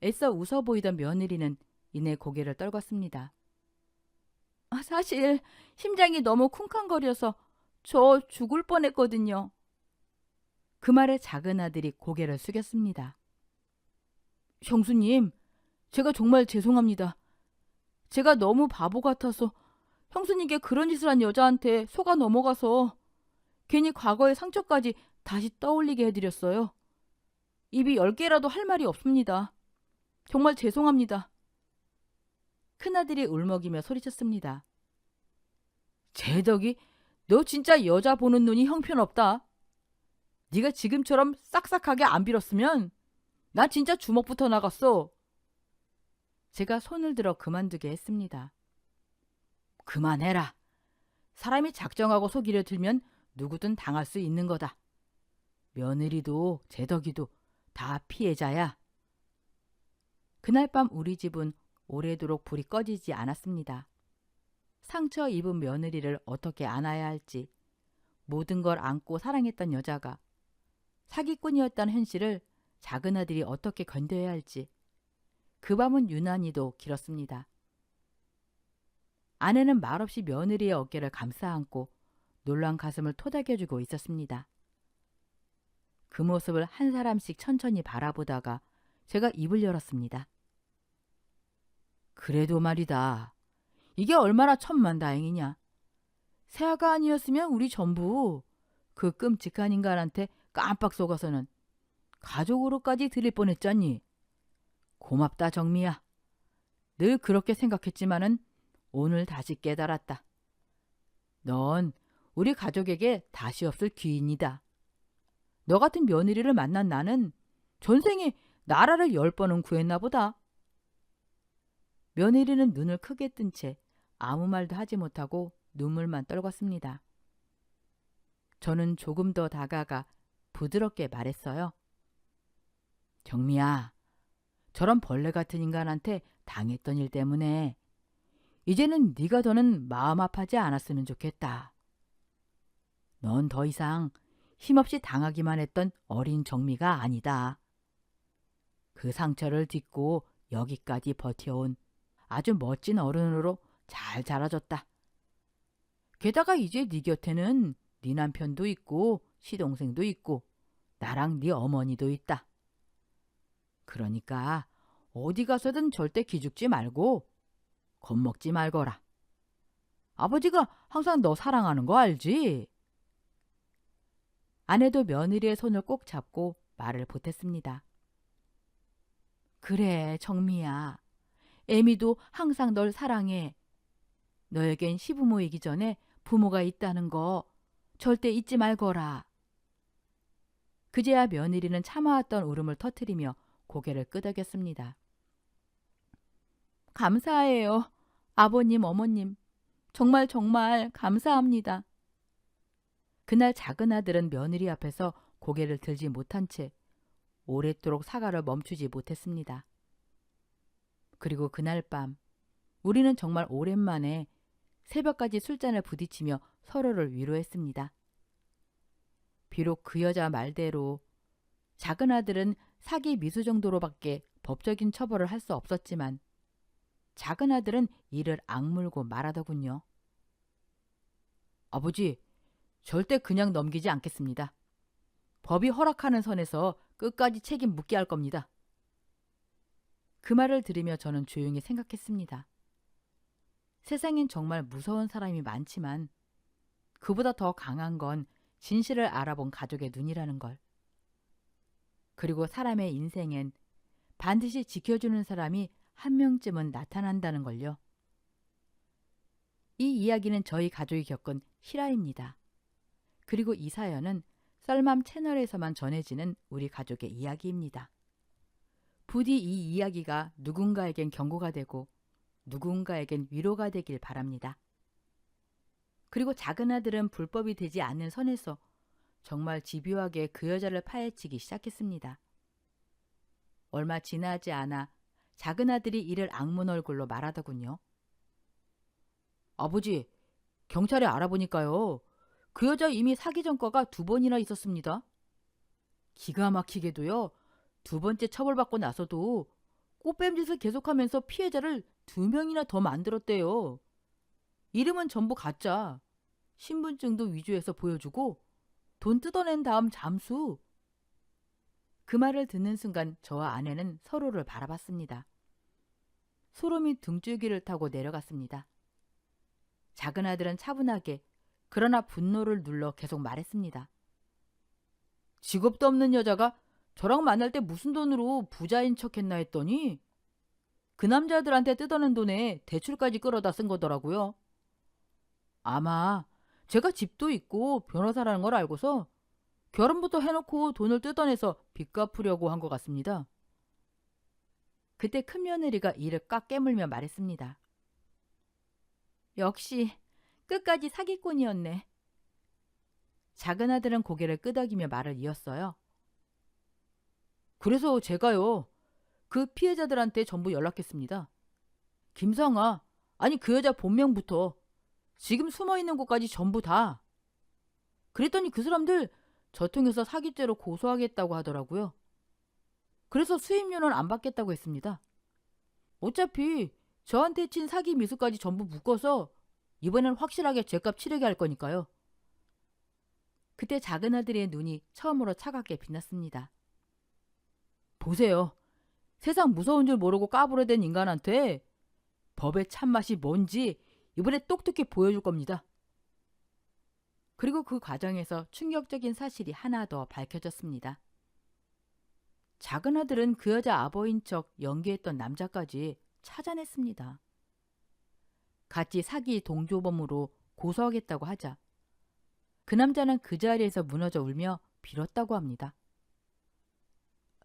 애써 웃어 보이던 며느리는 이내 고개를 떨궜습니다. 사실 심장이 너무 쿵쾅거려서 저 죽을 뻔했거든요. 그 말에 작은 아들이 고개를 숙였습니다. 형수님, 제가 정말 죄송합니다. 제가 너무 바보 같아서 형수님께 그런 짓을 한 여자한테 속아 넘어가서 괜히 과거의 상처까지 다시 떠올리게 해드렸어요. 입이 10개라도 할 말이 없습니다. 정말 죄송합니다. 큰아들이 울먹이며 소리쳤습니다. 재덕이, 너 진짜 여자 보는 눈이 형편없다. 네가 지금처럼 싹싹하게 안 빌었으면 나 진짜 주먹부터 나갔어. 제가 손을 들어 그만두게 했습니다. 그만해라. 사람이 작정하고 속이려 들면 누구든 당할 수 있는 거다. 며느리도 재덕이도 다 피해자야. 그날 밤 우리 집은 오래도록 불이 꺼지지 않았습니다. 상처 입은 며느리를 어떻게 안아야 할지, 모든 걸 안고 사랑했던 여자가 사기꾼이었다는 현실을 작은 아들이 어떻게 견뎌야 할지, 그 밤은 유난히도 길었습니다. 아내는 말없이 며느리의 어깨를 감싸 안고 놀란 가슴을 토닥여주고 있었습니다. 그 모습을 한 사람씩 천천히 바라보다가 제가 입을 열었습니다. 그래도 말이다. 이게 얼마나 천만다행이냐. 새아가 아니었으면 우리 전부 그 끔찍한 인간한테 깜빡 속아서는 가족으로까지 들릴 뻔했잖니. 고맙다 정미야. 늘 그렇게 생각했지만은 오늘 다시 깨달았다. 넌 우리 가족에게 다시 없을 귀인이다. 너 같은 며느리를 만난 나는 전생에 나라를 10번은 구했나 보다. 며느리는 눈을 크게 뜬 채 아무 말도 하지 못하고 눈물만 떨궜습니다. 저는 조금 더 다가가 부드럽게 말했어요. 정미야, 저런 벌레 같은 인간한테 당했던 일 때문에 이제는 네가 더는 마음 아파하지 않았으면 좋겠다. 넌 더 이상 힘없이 당하기만 했던 어린 정미가 아니다. 그 상처를 딛고 여기까지 버텨온 아주 멋진 어른으로 잘 자라줬다. 게다가 이제 네 곁에는 네 남편도 있고 시동생도 있고 나랑 네 어머니도 있다. 그러니까 어디 가서든 절대 기죽지 말고 겁먹지 말거라. 아버지가 항상 너 사랑하는 거 알지? 아내도 며느리의 손을 꼭 잡고 말을 보탰습니다. 그래, 정미야. 애미도 항상 널 사랑해. 너에겐 시부모이기 전에 부모가 있다는 거 절대 잊지 말거라. 그제야 며느리는 참아왔던 울음을 터뜨리며 고개를 끄덕였습니다. 감사해요. 아버님, 어머님. 정말 정말 감사합니다. 그날 작은 아들은 며느리 앞에서 고개를 들지 못한 채 오랫도록 사과를 멈추지 못했습니다. 그리고 그날 밤 우리는 정말 오랜만에 새벽까지 술잔을 부딪히며 서로를 위로했습니다. 비록 그 여자 말대로 작은 아들은 사기 미수 정도로밖에 법적인 처벌을 할 수 없었지만 작은 아들은 이를 악물고 말하더군요. 아버지, 절대 그냥 넘기지 않겠습니다. 법이 허락하는 선에서 끝까지 책임 묻게 할 겁니다. 그 말을 들으며 저는 조용히 생각했습니다. 세상엔 정말 무서운 사람이 많지만 그보다 더 강한 건 진실을 알아본 가족의 눈이라는 걸. 그리고 사람의 인생엔 반드시 지켜주는 사람이 한 명쯤은 나타난다는 걸요. 이 이야기는 저희 가족이 겪은 실화입니다. 그리고 이 사연은 썰맘 채널에서만 전해지는 우리 가족의 이야기입니다. 부디 이 이야기가 누군가에겐 경고가 되고 누군가에겐 위로가 되길 바랍니다. 그리고 작은 아들은 불법이 되지 않는 선에서 정말 집요하게 그 여자를 파헤치기 시작했습니다. 얼마 지나지 않아 작은 아들이 이를 악문 얼굴로 말하더군요. 아버지, 경찰에 알아보니까요. 그 여자 이미 사기 전과가 2번이나 있었습니다. 기가 막히게도요. 2번째 처벌받고 나서도 꽃뱀짓을 계속하면서 피해자를 2명이나 더 만들었대요. 이름은 전부 가짜. 신분증도 위조해서 보여주고 돈 뜯어낸 다음 잠수. 그 말을 듣는 순간 저와 아내는 서로를 바라봤습니다. 소름이 등줄기를 타고 내려갔습니다. 작은 아들은 차분하게 그러나 분노를 눌러 계속 말했습니다. 직업도 없는 여자가 저랑 만날 때 무슨 돈으로 부자인 척했나 했더니 그 남자들한테 뜯어낸 돈에 대출까지 끌어다 쓴 거더라고요. 아마 제가 집도 있고 변호사라는 걸 알고서 결혼부터 해놓고 돈을 뜯어내서 빚 갚으려고 한 것 같습니다. 그때 큰며느리가 이를 꽉 깨물며 말했습니다. 역시 끝까지 사기꾼이었네. 작은 아들은 고개를 끄덕이며 말을 이었어요. 그래서 제가요. 그 피해자들한테 전부 연락했습니다. 김성아, 아니 그 여자 본명부터 지금 숨어있는 곳까지 전부 다. 그랬더니 그 사람들 저 통해서 사기죄로 고소하겠다고 하더라고요. 그래서 수임료는 안 받겠다고 했습니다. 어차피 저한테 친 사기 미수까지 전부 묶어서 이번엔 확실하게 죗값 치르게 할 거니까요. 그때 작은 아들의 눈이 처음으로 차갑게 빛났습니다. 보세요. 세상 무서운 줄 모르고 까불어댄 인간한테 법의 참맛이 뭔지 이번에 똑똑히 보여줄 겁니다. 그리고 그 과정에서 충격적인 사실이 하나 더 밝혀졌습니다. 작은 아들은 그 여자 아버인 척 연기했던 남자까지 찾아냈습니다. 같이 사기 동조범으로 고소하겠다고 하자 그 남자는 그 자리에서 무너져 울며 빌었다고 합니다.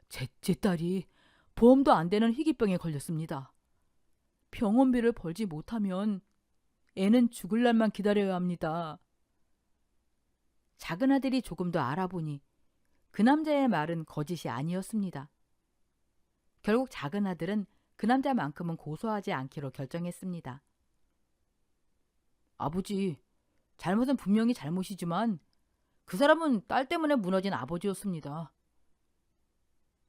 제 딸이 보험도 안 되는 희귀병에 걸렸습니다. 병원비를 벌지 못하면 애는 죽을 날만 기다려야 합니다. 작은 아들이 조금 더 알아보니 그 남자의 말은 거짓이 아니었습니다. 결국 작은 아들은 그 남자만큼은 고소하지 않기로 결정했습니다. 아버지, 잘못은 분명히 잘못이지만 그 사람은 딸 때문에 무너진 아버지였습니다.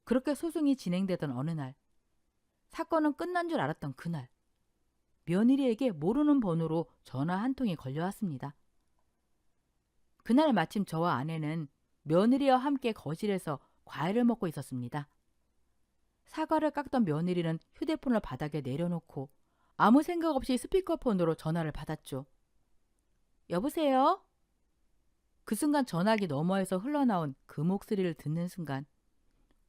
그렇게 소송이 진행되던 어느 날, 사건은 끝난 줄 알았던 그날, 며느리에게 모르는 번호로 전화 한 통이 걸려왔습니다. 그날 마침 저와 아내는 며느리와 함께 거실에서 과일을 먹고 있었습니다. 사과를 깎던 며느리는 휴대폰을 바닥에 내려놓고 아무 생각 없이 스피커폰으로 전화를 받았죠. 여보세요? 그 순간 전화기 너머에서 흘러나온 그 목소리를 듣는 순간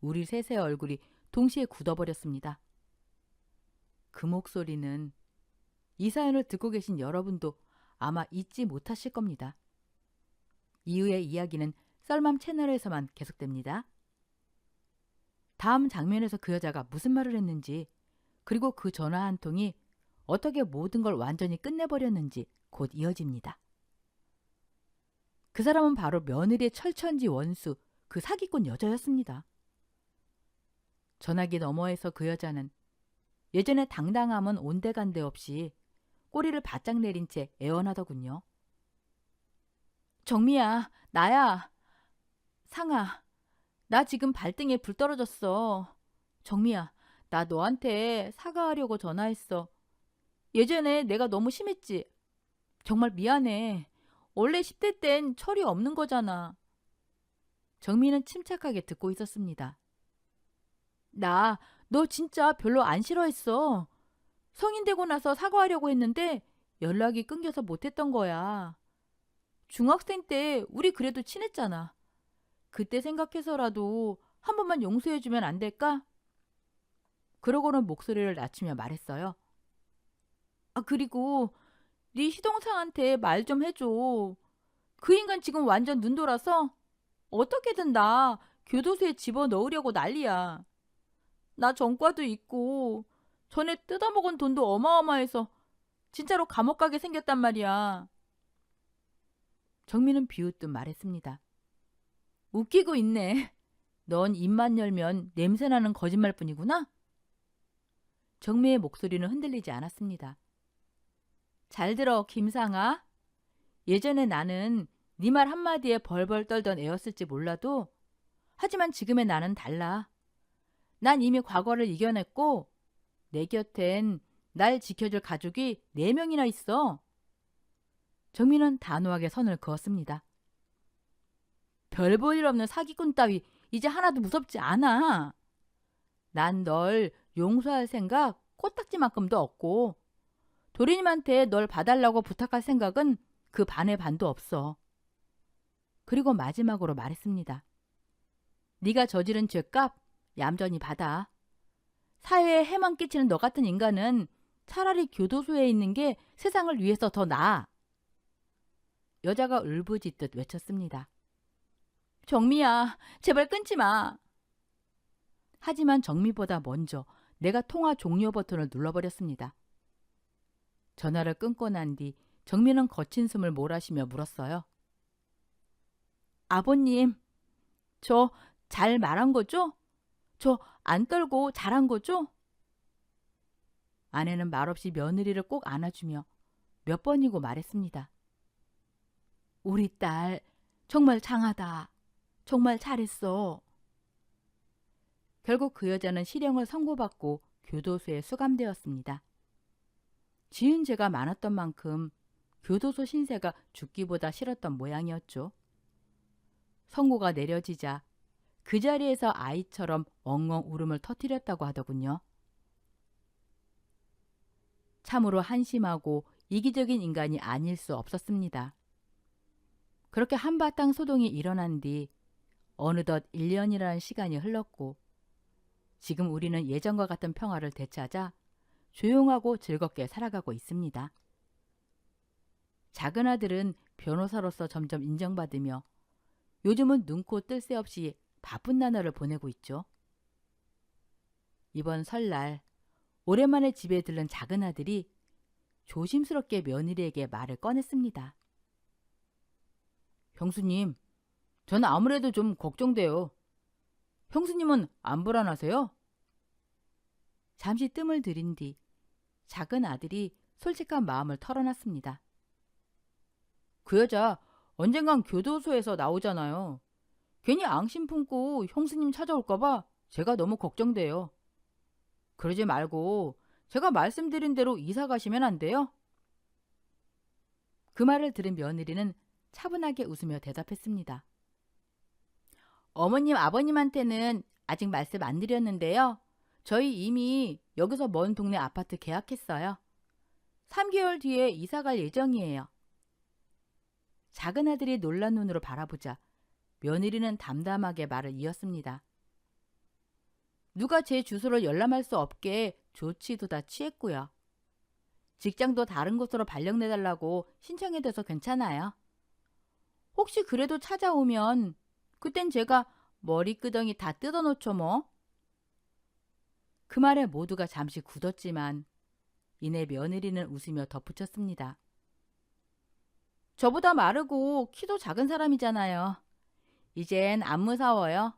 우리 셋의 얼굴이 동시에 굳어버렸습니다. 그 목소리는 이 사연을 듣고 계신 여러분도 아마 잊지 못하실 겁니다. 이후의 이야기는 썰맘 채널에서만 계속됩니다. 다음 장면에서 그 여자가 무슨 말을 했는지, 그리고 그 전화 한 통이 어떻게 모든 걸 완전히 끝내버렸는지 곧 이어집니다. 그 사람은 바로 며느리의 철천지 원수, 그 사기꾼 여자였습니다. 전화기 너머에서 그 여자는 예전에 당당함은 온데간데 없이 꼬리를 바짝 내린 채 애원하더군요. 정미야, 나야. 상아, 나 지금 발등에 불 떨어졌어. 정미야, 나 너한테 사과하려고 전화했어. 예전에 내가 너무 심했지? 정말 미안해. 원래 10대 땐 철이 없는 거잖아. 정미는 침착하게 듣고 있었습니다. 나 너 진짜 별로 안 싫어했어. 성인 되고 나서 사과하려고 했는데 연락이 끊겨서 못했던 거야. 중학생 때 우리 그래도 친했잖아. 그때 생각해서라도 한 번만 용서해주면 안 될까? 그러고는 목소리를 낮추며 말했어요. 그리고 네 시동생한테 말 좀 해줘. 그 인간 지금 완전 눈 돌아서 어떻게든 나 교도소에 집어넣으려고 난리야. 나 전과도 있고 전에 뜯어먹은 돈도 어마어마해서 진짜로 감옥 가게 생겼단 말이야. 정민은 비웃듯 말했습니다. 웃기고 있네. 넌 입만 열면 냄새나는 거짓말뿐이구나. 정미의 목소리는 흔들리지 않았습니다. 잘 들어, 김상아. 예전에 나는 네 말 한마디에 벌벌 떨던 애였을지 몰라도 하지만 지금의 나는 달라. 난 이미 과거를 이겨냈고 내 곁엔 날 지켜줄 가족이 4명이나 있어. 정민은 단호하게 선을 그었습니다. 별 볼 일 없는 사기꾼 따위 이제 하나도 무섭지 않아. 난 널 용서할 생각 코딱지만큼도 없고 도련님한테 널 봐달라고 부탁할 생각은 그 반의 반도 없어. 그리고 마지막으로 말했습니다. 네가 저지른 죄값 얌전히 받아. 사회에 해만 끼치는 너 같은 인간은 차라리 교도소에 있는 게 세상을 위해서 더 나아. 여자가 울부짖듯 외쳤습니다. 정미야, 제발 끊지 마. 하지만 정미보다 먼저 내가 통화 종료 버튼을 눌러버렸습니다. 전화를 끊고 난 뒤 정미는 거친 숨을 몰아쉬며 물었어요. 아버님, 저 잘 말한 거죠? 저 안 떨고 잘한 거죠? 아내는 말없이 며느리를 꼭 안아주며 몇 번이고 말했습니다. 우리 딸 정말 장하다. 정말 잘했어. 결국 그 여자는 실형을 선고받고 교도소에 수감되었습니다. 지은 죄가 많았던 만큼 교도소 신세가 죽기보다 싫었던 모양이었죠. 선고가 내려지자 그 자리에서 아이처럼 엉엉 울음을 터뜨렸다고 하더군요. 참으로 한심하고 이기적인 인간이 아닐 수 없었습니다. 그렇게 한바탕 소동이 일어난 뒤 어느덧 1년이라는 시간이 흘렀고 지금 우리는 예전과 같은 평화를 되찾아 조용하고 즐겁게 살아가고 있습니다. 작은 아들은 변호사로서 점점 인정받으며 요즘은 눈코 뜰 새 없이 바쁜 나날을 보내고 있죠. 이번 설날 오랜만에 집에 들른 작은 아들이 조심스럽게 며느리에게 말을 꺼냈습니다. 형수님, 전 아무래도 좀 걱정돼요. 형수님은 안 불안하세요? 잠시 뜸을 들인 뒤 작은 아들이 솔직한 마음을 털어놨습니다. 그 여자 언젠간 교도소에서 나오잖아요. 괜히 앙심 품고 형수님 찾아올까봐 제가 너무 걱정돼요. 그러지 말고 제가 말씀드린 대로 이사 가시면 안 돼요? 그 말을 들은 며느리는 차분하게 웃으며 대답했습니다. 어머님, 아버님한테는 아직 말씀 안 드렸는데요. 저희 이미 여기서 먼 동네 아파트 계약했어요. 3개월 뒤에 이사 갈 예정이에요. 작은 아들이 놀란 눈으로 바라보자 며느리는 담담하게 말을 이었습니다. 누가 제 주소를 열람할 수 없게 조치도 다 취했고요. 직장도 다른 곳으로 발령내달라고 신청해둬서 괜찮아요. 혹시 그래도 찾아오면 그땐 제가 머리끄덩이 다 뜯어놓죠 뭐. 그 말에 모두가 잠시 굳었지만 이내 며느리는 웃으며 덧붙였습니다. 저보다 마르고 키도 작은 사람이잖아요. 이젠 안 무서워요.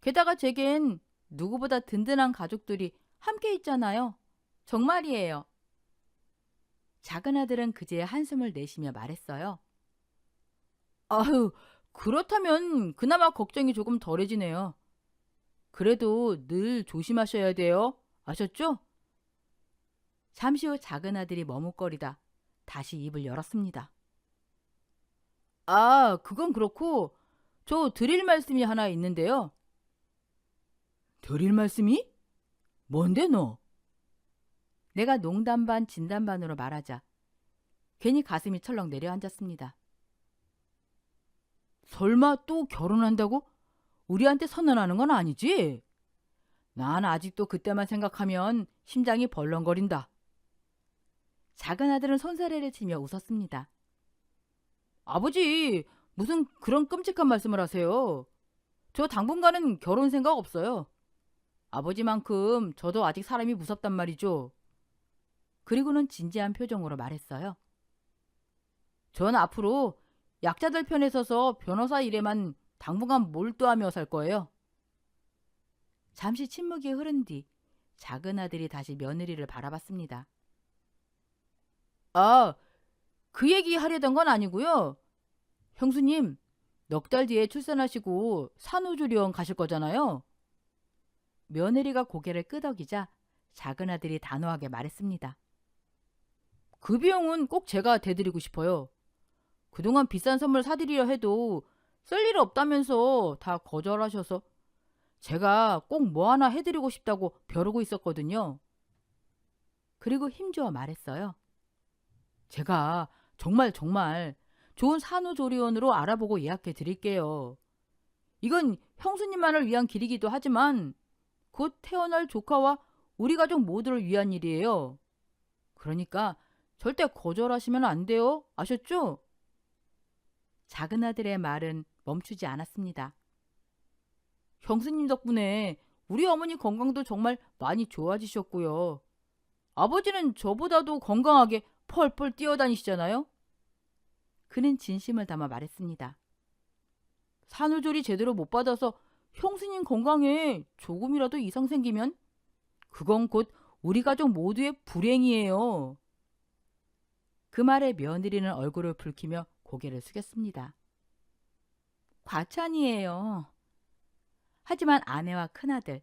게다가 제겐 누구보다 든든한 가족들이 함께 있잖아요. 정말이에요. 작은 아들은 그제야 한숨을 내쉬며 말했어요. 아유, 그렇다면 그나마 걱정이 조금 덜해지네요. 그래도 늘 조심하셔야 돼요. 아셨죠? 잠시 후 작은 아들이 머뭇거리다 다시 입을 열었습니다. 아, 그건 그렇고 저 드릴 말씀이 하나 있는데요. 드릴 말씀이? 뭔데 너? 내가 농담 반 진담 반으로 말하자 괜히 가슴이 철렁 내려앉았습니다. 설마 또 결혼한다고 우리한테 선언하는 건 아니지? 난 아직도 그때만 생각하면 심장이 벌렁거린다. 작은 아들은 손사래를 치며 웃었습니다. 아버지, 무슨 그런 끔찍한 말씀을 하세요. 저 당분간은 결혼 생각 없어요. 아버지만큼 저도 아직 사람이 무섭단 말이죠. 그리고는 진지한 표정으로 말했어요. 전 앞으로 약자들 편에 서서 변호사 일에만 당분간 몰두하며 살 거예요. 잠시 침묵이 흐른 뒤 작은 아들이 다시 며느리를 바라봤습니다. 아, 그 얘기 하려던 건 아니고요. 형수님, 넉 달 뒤에 출산하시고 산후조리원 가실 거잖아요. 며느리가 고개를 끄덕이자 작은 아들이 단호하게 말했습니다. 그 비용은 꼭 제가 대드리고 싶어요. 그동안 비싼 선물 사드리려 해도 쓸 일 없다면서 다 거절하셔서 제가 꼭 뭐 하나 해드리고 싶다고 벼르고 있었거든요. 그리고 힘주어 말했어요. 제가 정말 좋은 산후조리원으로 알아보고 예약해 드릴게요. 이건 형수님만을 위한 길이기도 하지만 곧 태어날 조카와 우리 가족 모두를 위한 일이에요. 그러니까 절대 거절하시면 안 돼요. 아셨죠? 작은 아들의 말은 멈추지 않았습니다. 형수님 덕분에 우리 어머니 건강도 정말 많이 좋아지셨고요. 아버지는 저보다도 건강하게 펄펄 뛰어다니시잖아요. 그는 진심을 담아 말했습니다. 산후조리 제대로 못 받아서 형수님 건강에 조금이라도 이상 생기면 그건 곧 우리 가족 모두의 불행이에요. 그 말에 며느리는 얼굴을 붉히며 고개를 숙였습니다. 과찬이에요. 하지만 아내와 큰아들,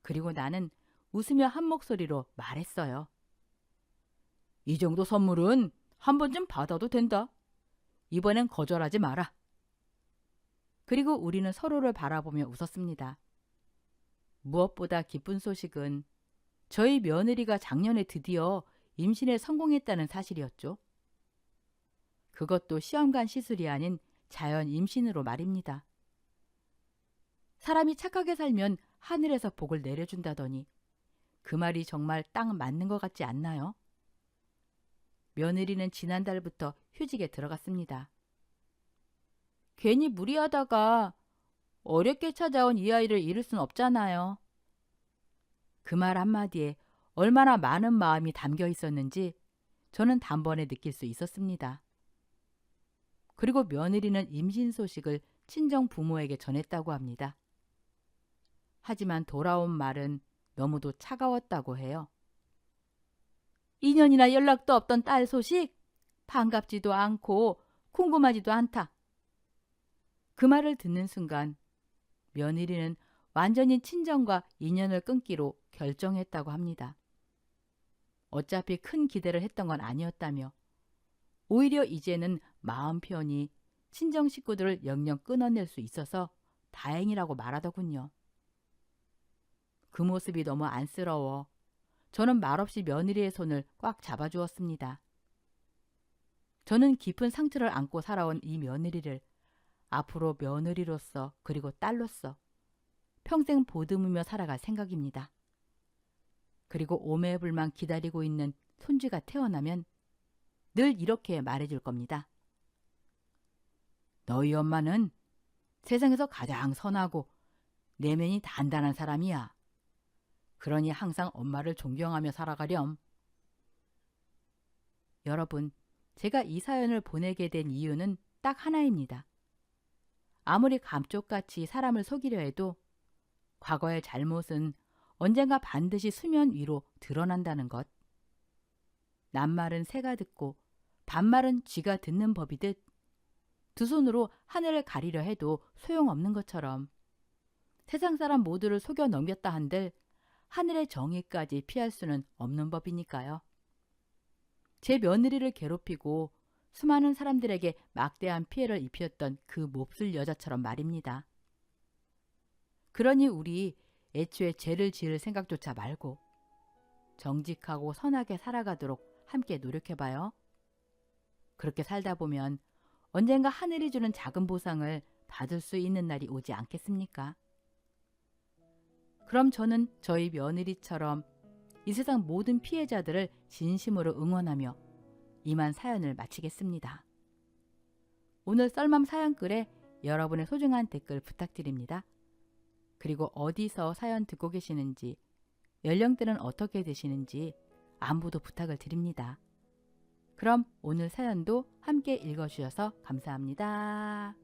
그리고 나는 웃으며 한 목소리로 말했어요. 이 정도 선물은 한 번쯤 받아도 된다. 이번엔 거절하지 마라. 그리고 우리는 서로를 바라보며 웃었습니다. 무엇보다 기쁜 소식은 저희 며느리가 작년에 드디어 임신에 성공했다는 사실이었죠. 그것도 시험관 시술이 아닌 자연 임신으로 말입니다. 사람이 착하게 살면 하늘에서 복을 내려준다더니 그 말이 정말 딱 맞는 것 같지 않나요? 며느리는 지난달부터 휴직에 들어갔습니다. 괜히 무리하다가 어렵게 찾아온 이 아이를 잃을 순 없잖아요. 그 말 한마디에 얼마나 많은 마음이 담겨 있었는지 저는 단번에 느낄 수 있었습니다. 그리고 며느리는 임신 소식을 친정 부모에게 전했다고 합니다. 하지만 돌아온 말은 너무도 차가웠다고 해요. 2년이나 연락도 없던 딸 소식? 반갑지도 않고 궁금하지도 않다. 그 말을 듣는 순간 며느리는 완전히 친정과 인연을 끊기로 결정했다고 합니다. 어차피 큰 기대를 했던 건 아니었다며 오히려 이제는 마음 편히 친정 식구들을 영영 끊어낼 수 있어서 다행이라고 말하더군요. 그 모습이 너무 안쓰러워 저는 말없이 며느리의 손을 꽉 잡아주었습니다. 저는 깊은 상처를 안고 살아온 이 며느리를 앞으로 며느리로서 그리고 딸로서 평생 보듬으며 살아갈 생각입니다. 그리고 오매불만 기다리고 있는 손주가 태어나면 늘 이렇게 말해줄 겁니다. 너희 엄마는 세상에서 가장 선하고 내면이 단단한 사람이야. 그러니 항상 엄마를 존경하며 살아가렴. 여러분, 제가 이 사연을 보내게 된 이유는 딱 하나입니다. 아무리 감쪽같이 사람을 속이려 해도 과거의 잘못은 언젠가 반드시 수면 위로 드러난다는 것. 낱말은 새가 듣고 반말은 쥐가 듣는 법이듯 두 손으로 하늘을 가리려 해도 소용없는 것처럼 세상 사람 모두를 속여 넘겼다 한들 하늘의 정의까지 피할 수는 없는 법이니까요. 제 며느리를 괴롭히고 수많은 사람들에게 막대한 피해를 입혔던 그 몹쓸 여자처럼 말입니다. 그러니 우리 애초에 죄를 지을 생각조차 말고 정직하고 선하게 살아가도록 함께 노력해봐요. 그렇게 살다 보면 언젠가 하늘이 주는 작은 보상을 받을 수 있는 날이 오지 않겠습니까? 그럼 저는 저희 며느리처럼 이 세상 모든 피해자들을 진심으로 응원하며 이만 사연을 마치겠습니다. 오늘 썰맘 사연글에 여러분의 소중한 댓글 부탁드립니다. 그리고 어디서 사연 듣고 계시는지, 연령대는 어떻게 되시는지 안부도 부탁을 드립니다. 그럼 오늘 사연도 함께 읽어주셔서 감사합니다.